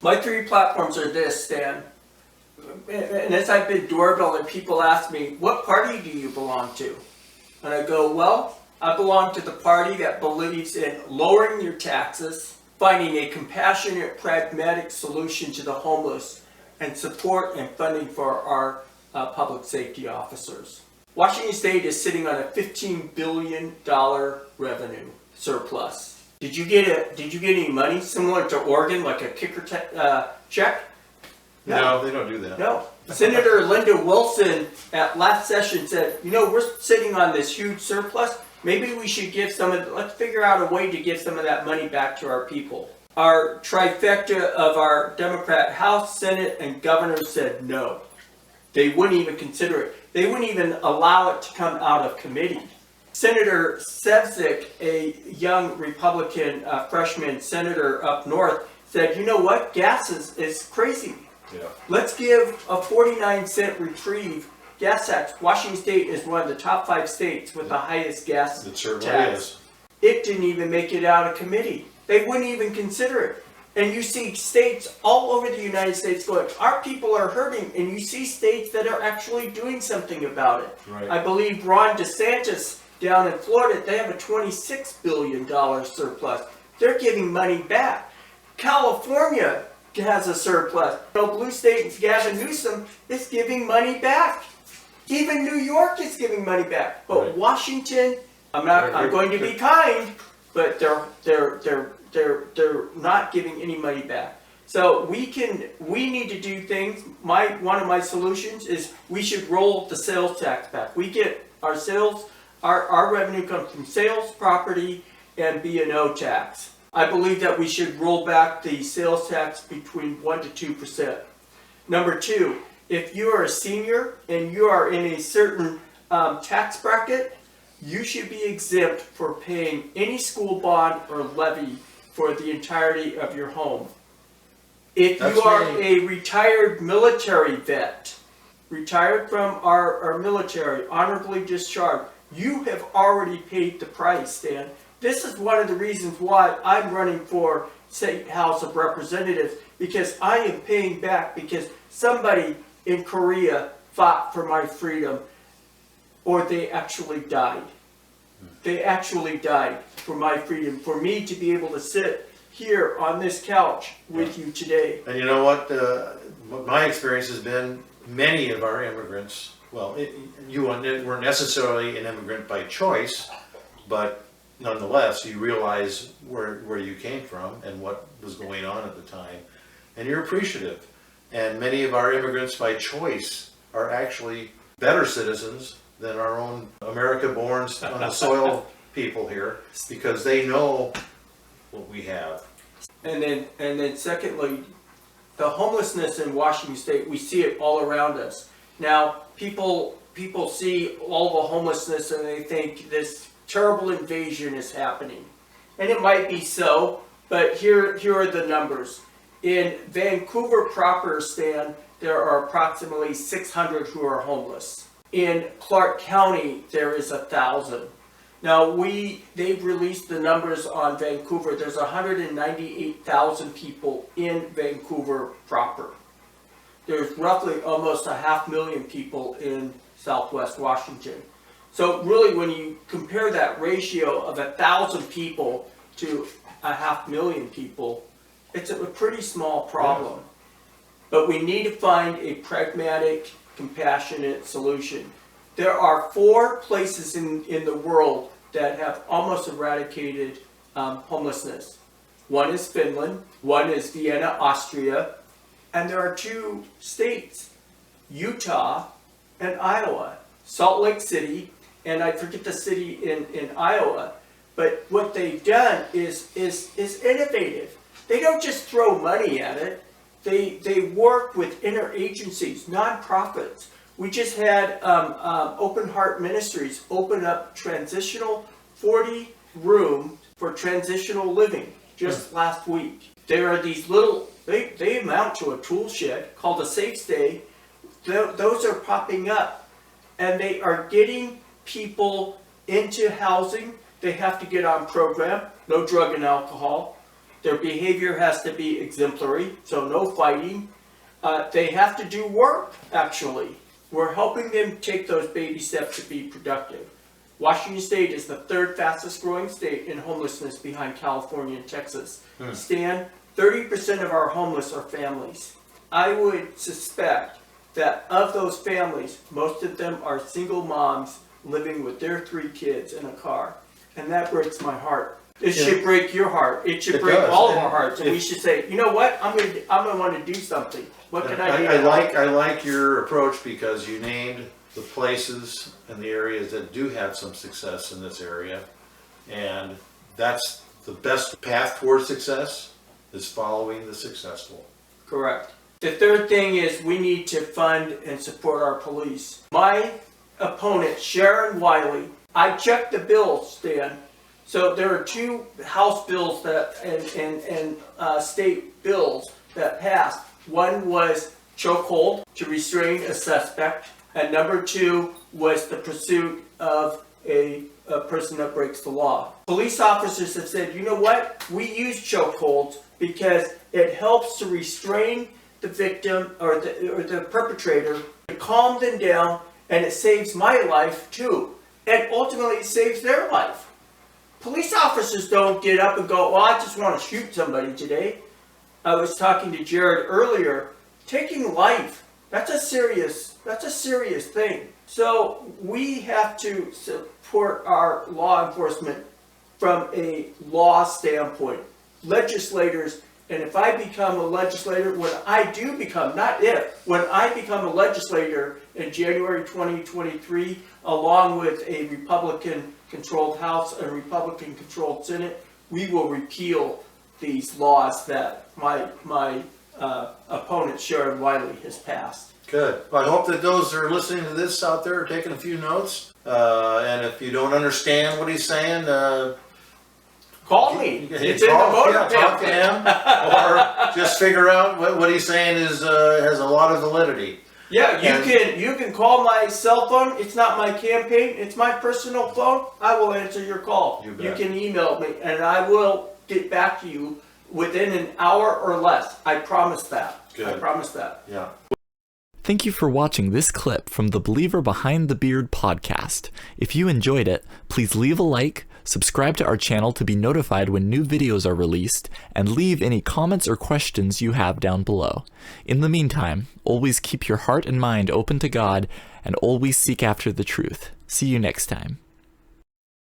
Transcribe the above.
My three platforms are this, Stan. And as I've been doorbelling, people ask me, what party do you belong to? And I go, well, I belong to the party that believes in lowering your taxes, finding a compassionate, pragmatic solution to the homeless, and support and funding for our public safety officers. Washington State is sitting on a $15 billion revenue surplus. Did you get any money similar to Oregon, like a kicker check? No, they don't do that. No. Senator Linda Wilson at last session said, we're sitting on this huge surplus. Maybe we should let's figure out a way to give some of that money back to our people. Our trifecta of our Democrat House, Senate, and governor said no. They wouldn't even consider it. They wouldn't even allow it to come out of committee. Senator Sevcik, a young Republican freshman senator up north, said, you know what? Gas is crazy. Yeah. Let's give a 49-cent reprieve gas tax. Washington State is one of the top 5 states with the highest gas It certainly tax. is. It didn't even make it out of committee. They wouldn't even consider it. And you see states all over the United States going, our people are hurting, and you see states that are actually doing something about it. Right. I believe Ron DeSantis down in Florida, they have a $26 billion surplus. They're giving money back. California has a surplus. Blue State's Gavin Newsom is giving money back. Even New York is giving money back. But Right. Washington, I'm going to be kind, but they're not giving any money back. So we need to do things. One of my solutions is we should roll the sales tax back. We get our sales, our revenue comes from sales, property, and B&O tax. I believe that we should roll back the sales tax between 1% to 2%. Number 2, if you are a senior and you are in a certain tax bracket, you should be exempt for paying any school bond or levy for the entirety of your home. If you are a retired military vet, retired from our military, honorably discharged, you have already paid the price, Stan. This is one of the reasons why I'm running for State House of Representatives, because I am paying back because somebody in Korea fought for my freedom, or they actually died. They actually died for my freedom, for me to be able to sit here on this couch with you today. And you know what my experience has been, many of our immigrants, you weren't necessarily an immigrant by choice, but nonetheless, you realize where you came from and what was going on at the time, and you're appreciative. And many of our immigrants by choice are actually better citizens than our own America-born on the soil people here, because they know what we have. And then secondly, the homelessness in Washington State, we see it all around us. Now, people see all the homelessness and they think this terrible invasion is happening. And it might be so, but here are the numbers. In Vancouver proper, Stan, there are approximately 600 who are homeless. In Clark County, there is 1,000. Now, they've released the numbers on Vancouver. There's 198,000 people in Vancouver proper. There's roughly almost 500,000 people in Southwest Washington. So really, when you compare that ratio of 1,000 people to 500,000 people, it's a pretty small problem. But we need to find a pragmatic, compassionate solution. There are 4 places in the world that have almost eradicated homelessness. One is Finland, one is Vienna, Austria, and there are 2 states, Utah and Iowa, Salt Lake City, and I forget the city in Iowa. But what they've done is innovative. They don't just throw money at it. They work with interagencies, nonprofits. We just had Open Heart Ministries open up 40 rooms for transitional living just last week. There are these little, they amount to a tool shed called a Safe Stay. Those are popping up, and they are getting people into housing. They have to get on program, no drug and alcohol. Their behavior has to be exemplary, so no fighting. They have to do work, actually. We're helping them take those baby steps to be productive. Washington State is the third fastest growing state in homelessness behind California and Texas. Stan, 30% of our homeless are families. I would suspect that of those families, most of them are single moms living with their 3 kids in a car. And that breaks my heart. It should break your heart. It should break all of our hearts. And we should say, you know what? I'm gonna want to do something. What can I do? I like your approach because you named the places and the areas that do have some success in this area. And that's the best path towards success, is following the successful. Correct. The third thing is we need to fund and support our police. My opponent, Sharon Wiley, I checked the bills, Stan. So there are 2 House bills that and state bills that passed. One was chokehold to restrain a suspect, and number 2 was the pursuit of a person that breaks the law. Police officers have said, you know what? We use chokeholds because it helps to restrain the victim or the perpetrator, to calm them down, and it saves my life too. And ultimately it saves their life. Police officers don't get up and go, well, I just want to shoot somebody today. I was talking to Jared earlier. Taking life, that's a serious thing. So we have to support our law enforcement from a law standpoint. Legislators, and if I become a legislator, when I become a legislator in January 2023, along with a Republican-controlled House and Republican-controlled Senate, we will repeal these laws that my opponent, Sharon Wiley, has passed. Good. Well, I hope that those that are listening to this out there are taking a few notes. And if you don't understand what he's saying, call me. It's in the motor talk to him, or just figure out what he's saying is has a lot of validity. Yeah, you can call my cell phone. It's not my campaign. It's my personal phone. I will answer your call. You can email me, and I will get back to you within an hour or less. I promise that. Good. I promise that. Yeah. Thank you for watching this clip from the Believer Behind the Beard podcast. If you enjoyed it, please leave a like, subscribe to our channel to be notified when new videos are released, and leave any comments or questions you have down below. In the meantime, always keep your heart and mind open to God, and always seek after the truth. See you next time.